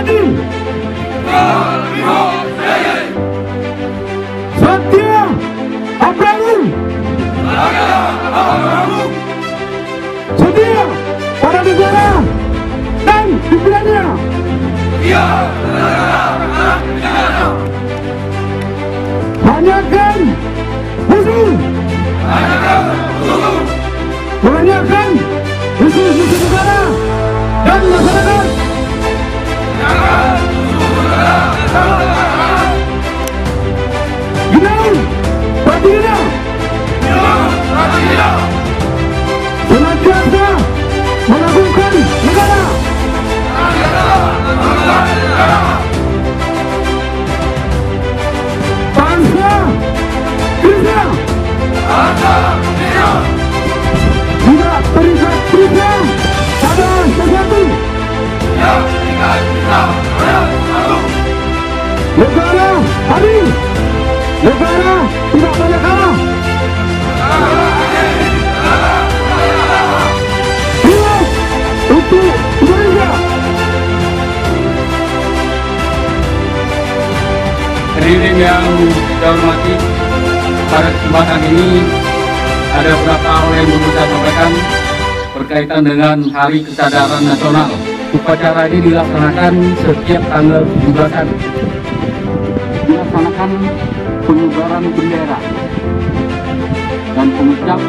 Tadi Satya Abramu, setia pada negara dan pimpinannya. Hanyakan musuh, menanyakan musuh-musuh negara dan masyarakat. Ginau Pratina senantiasa mengagungkan negara. Bangsa Indonesia tidak terikat berperang pada sesuatu. Negara adil, negara tidak boleh kalah. Hidup untuk Indonesia. Hadirin yang saya hormati, pada kesempatan ini ada beberapa hal yang perlu saya sampaikan berkaitan dengan Hari Kesadaran Nasional. Upacara ini dilaksanakan setiap tanggal 17-an. Dilaksanakan pengibaran bendera dan pengucap